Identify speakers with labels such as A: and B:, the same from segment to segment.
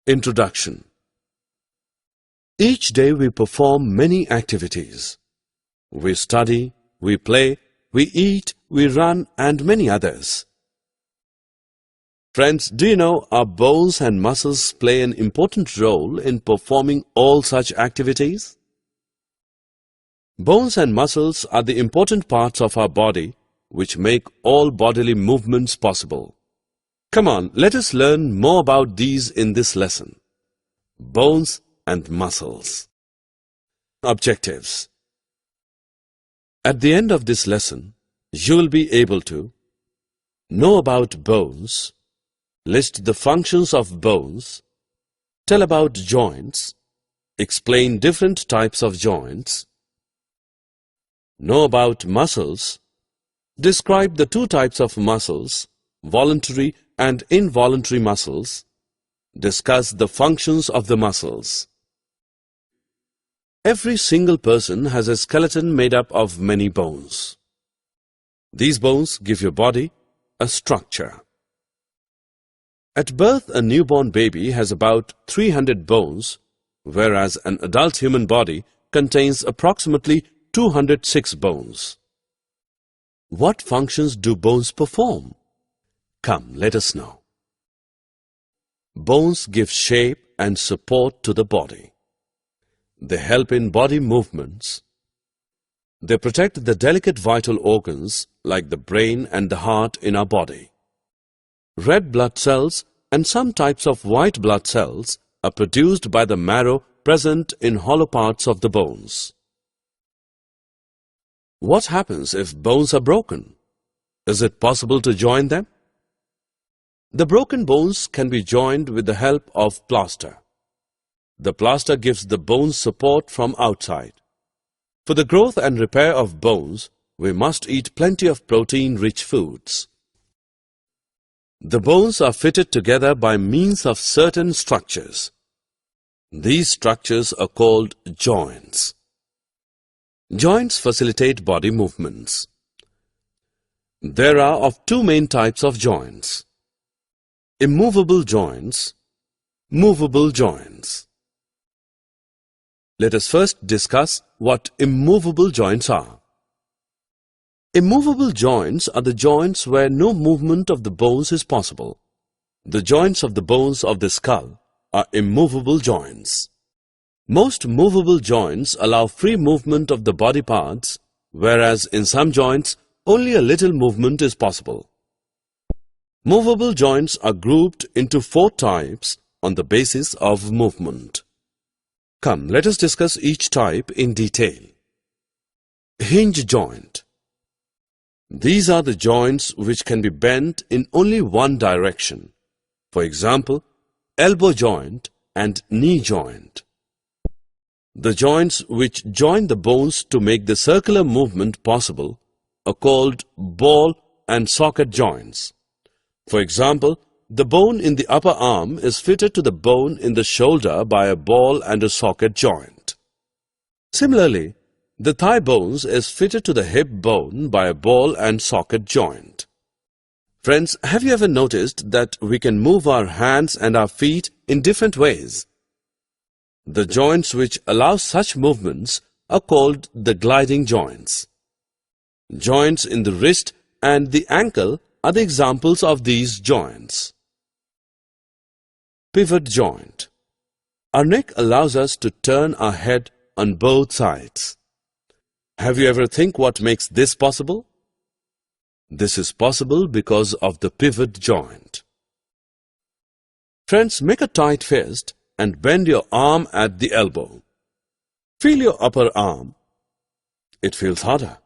A: Introduction. Each day we perform many activities. We study, we play, we eat, we run, and many others. Friends, do you know our bones and muscles play an important role in performing all such activities? Bones and muscles are the important parts of our body which make all bodily movements possible. Come on, let us learn more about these in this lesson. Bones and muscles. Objectives. At the end of this lesson, you will be able to know about bones, list the functions of bones, tell about joints, explain different types of joints, know about muscles, describe the two types of muscles, voluntary and involuntary muscles, discuss the functions of the muscles. Every single person has a skeleton made up of many bones. These bones give your body a structure. At birth, a newborn baby has about 300 bones, whereas an adult human body contains approximately 206 bones. What functions do bones perform? Come, let us know. Bones give shape and support to the body. They help in body movements. They protect the delicate vital organs like the brain and the heart in our body. Red blood cells and some types of white blood cells are produced by the marrow present in hollow parts of the bones. What happens if bones are broken? Is it possible to join them? The broken bones can be joined with the help of plaster. The plaster gives the bones support from outside. For the growth and repair of bones, we must eat plenty of protein-rich foods. The bones are fitted together by means of certain structures. These structures are called joints. Joints facilitate body movements. There are of two main types of joints: immovable joints, movable joints. Let us first discuss what immovable joints are. Immovable joints are the joints where no movement of the bones is possible. The joints of the bones of the skull are immovable joints. Most movable joints allow free movement of the body parts, whereas in some joints, only a little movement is possible. Movable joints are grouped into 4 types on the basis of movement. Come, let us discuss each type in detail. Hinge joint. These are the joints which can be bent in only one direction. For example, elbow joint and knee joint. The joints which join the bones to make the circular movement possible are called ball and socket joints. For example, the bone in the upper arm is fitted to the bone in the shoulder by a ball and a socket joint. Similarly, the thigh bones is fitted to the hip bone by a ball and socket joint. Friends, have you ever noticed that we can move our hands and our feet in different ways? The joints which allow such movements are called the gliding joints. Joints in the wrist and the ankle are the examples of these joints. Pivot joint. Our neck allows us to turn our head on both sides. Have you ever think what makes this possible? This is possible because of the pivot joint. Friends, make a tight fist and bend your arm at the elbow. Feel your upper arm. It feels harder.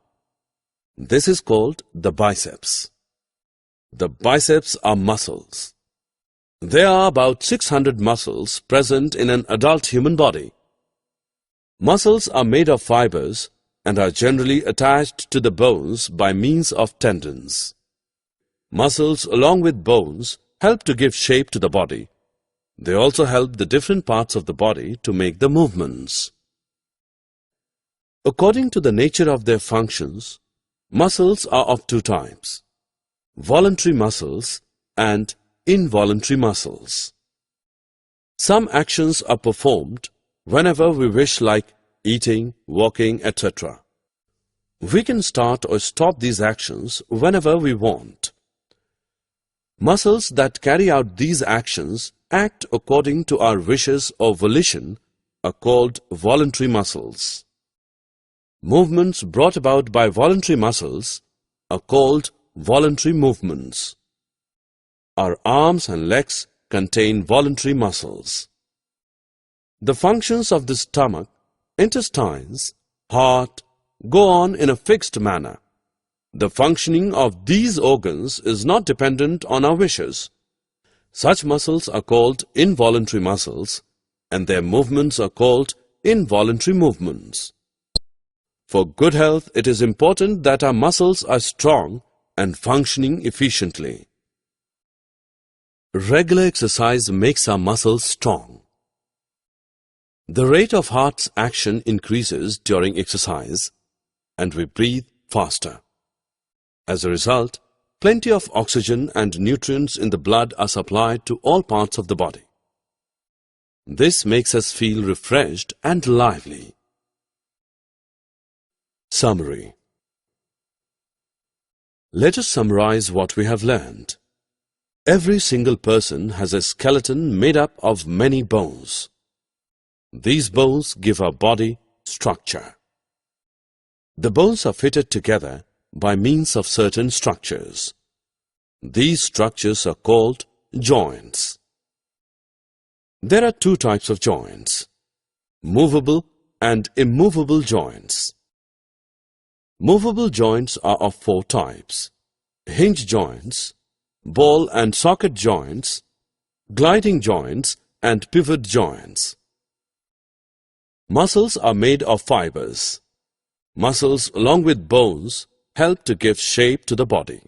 A: This is called the biceps. The biceps are muscles. There are about 600 muscles present in an adult human body. Muscles are made of fibers and are generally attached to the bones by means of tendons. Muscles, along with bones, help to give shape to the body. They also help the different parts of the body to make the movements. According to the nature of their functions, muscles are of 2 types: voluntary muscles and involuntary muscles. Some actions are performed whenever we wish, like eating, walking, etc. We can start or stop these actions whenever we want. Muscles that carry out these actions act according to our wishes or volition are called voluntary muscles. Movements brought about by voluntary muscles are called voluntary movements. Our arms and legs contain voluntary muscles. The functions of the stomach, intestines, heart go on in a fixed manner. The functioning of these organs is not dependent on our wishes. Such muscles are called involuntary muscles, and their movements are called involuntary movements. For good health, it is important that our muscles are strong and functioning efficiently. Regular exercise makes our muscles strong. The rate of heart's action increases during exercise, and we breathe faster. As a result, plenty of oxygen and nutrients in the blood are supplied to all parts of the body. This makes us feel refreshed and lively. Summary. Let us summarize what we have learned. Every single person has a skeleton made up of many bones. These bones give our body structure. The bones are fitted together by means of certain structures. These structures are called joints. There are two types of joints: movable and immovable joints. Movable joints are of four types: hinge joints, ball and socket joints, gliding joints, and pivot joints. Muscles are made of fibers. Muscles, along with bones, help to give shape to the body.